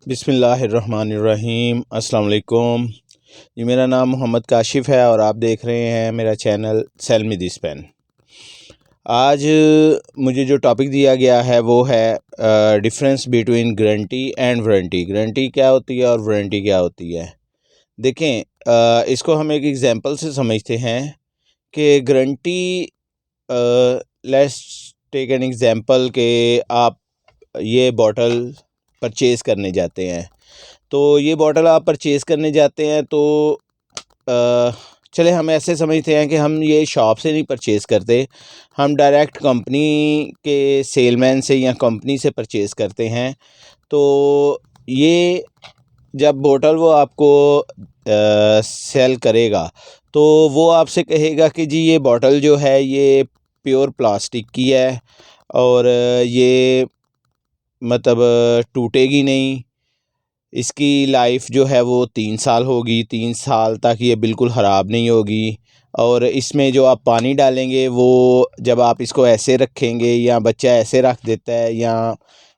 बिस्मिल्लाहिर्रहमानिर्रहीम। अस्सलाम वालेकुम। जी, मेरा नाम मोहम्मद काशिफ़ है और आप देख रहे हैं मेरा channel sell me this pen. आज मुझे जो टॉपिक दिया गया है वो है difference between guarantee and warranty. Guarantee क्या होती है और वारंटी क्या होती है। देखें, इसको हम एक एग्जांपल से समझते हैं कि guarantee, let's take an example कि आप ये बॉटल परचेज़ करने जाते हैं। तो ये बॉटल आप परचेज़ करने जाते हैं तो चले हम ऐसे समझते हैं कि हम ये शॉप से नहीं परचेज़ करते, हम डायरेक्ट कंपनी के सेलमैन से या कंपनी से परचेज़ करते हैं। तो ये जब बॉटल वो आपको सेल करेगा तो वो आपसे कहेगा कि जी ये बॉटल जो है ये प्योर प्लास्टिक की है और ये मतलब टूटेगी नहीं, इसकी लाइफ जो है वो 3 साल होगी, 3 साल तक ये बिल्कुल ख़राब नहीं होगी। और इसमें जो आप पानी डालेंगे वो जब आप इसको ऐसे रखेंगे या बच्चा ऐसे रख देता है या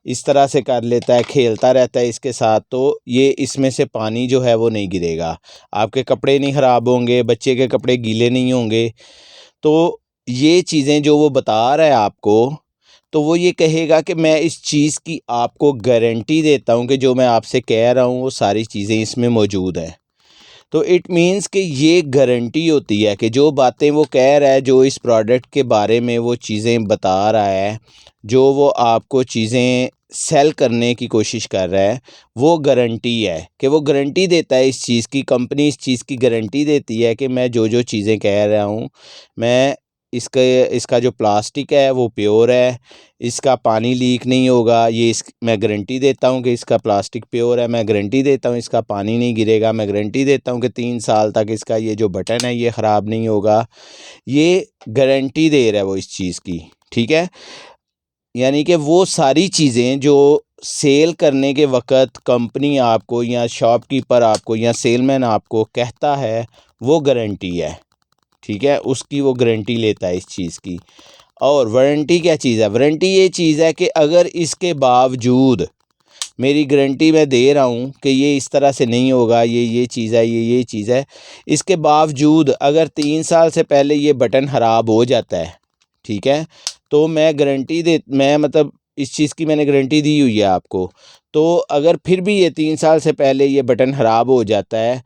इस तरह से कर लेता है, खेलता रहता है इसके साथ, तो ये इसमें से पानी जो है वो नहीं गिरेगा, आपके कपड़े नहीं ख़राब होंगे, बच्चे के कपड़े गीले नहीं होंगे। तो ये चीज़ें जो वो बता रहा है आपको, तो वो ये कहेगा कि मैं इस चीज़ की आपको गारंटी देता हूँ कि जो मैं आपसे कह रहा हूँ वो सारी चीज़ें इसमें मौजूद हैं। तो इट मीन्स कि ये गारंटी होती है कि जो बातें वो कह रहा है, जो इस प्रोडक्ट के बारे में वो चीज़ें बता रहा है, जो वो आपको चीज़ें सेल करने की कोशिश कर रहा है, वो गारंटी है कि वो गारंटी देता है इस चीज़ की। कंपनी इस चीज़ की गारंटी देती है कि मैं जो चीज़ें कह रहा हूँ, मैं इसका जो प्लास्टिक है वो प्योर है, इसका पानी लीक नहीं होगा, मैं गारंटी देता हूँ कि इसका प्लास्टिक प्योर है, मैं गारंटी देता हूँ इसका पानी नहीं गिरेगा, मैं गारंटी देता हूँ कि 3 साल तक इसका ये जो बटन है ये ख़राब नहीं होगा। ये गारंटी दे रहा है वो इस चीज़ की, ठीक है। यानी कि वो सारी चीज़ें जो सेल करने के वक़्त कंपनी आपको या शॉपकीपर आपको या सेलमैन आपको कहता है वो गारंटी है, ठीक है, उसकी वो गारंटी लेता है इस चीज़ की। और वारंटी क्या चीज़ है? वारंटी ये चीज़ है कि अगर इसके बावजूद मेरी गारंटी मैं दे रहा हूँ कि ये इस तरह से नहीं होगा, ये चीज़ है, ये चीज़ है, इसके बावजूद अगर 3 साल से पहले ये बटन ख़राब हो जाता है, ठीक है, तो मैं मतलब इस चीज़ की मैंने गारंटी दी हुई है आपको। तो अगर फिर भी ये 3 साल से पहले ये बटन ख़राब हो जाता है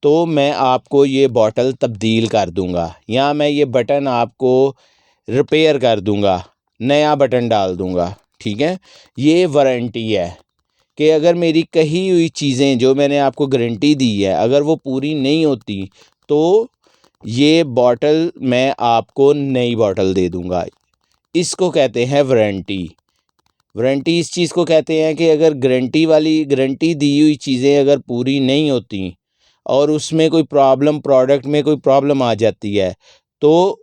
तो मैं आपको ये बॉटल तब्दील कर दूँगा या मैं ये बटन आपको रिपेयर कर दूँगा, नया बटन डाल दूँगा, ठीक है। ये वारंटी है कि अगर मेरी कही हुई चीज़ें जो मैंने आपको गारंटी दी है अगर वो पूरी नहीं होती तो ये बॉटल मैं आपको नई बॉटल दे दूँगा। इसको कहते हैं वारंटी। वारंटी इस चीज़ को कहते हैं कि अगर गारंटी दी हुई चीज़ें अगर पूरी नहीं होती और उसमें कोई प्रॉब्लम, प्रोडक्ट में कोई प्रॉब्लम आ जाती है, तो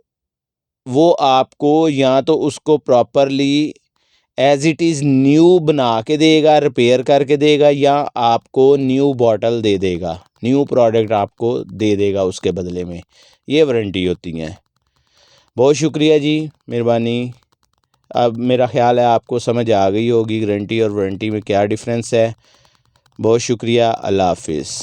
वो आपको या तो उसको properly as it is new बना के देगा, रिपेयर करके देगा, या आपको न्यू बॉटल दे देगा, न्यू प्रोडक्ट आपको दे देगा उसके बदले में। ये वारंटी होती हैं। बहुत शुक्रिया जी, मेहरबानी। अब मेरा ख़्याल है आपको समझ आ गई होगी गारंटी और वारंटी में क्या डिफ़रेंस है। बहुत शुक्रिया। अल्लाह हाफ़िज़।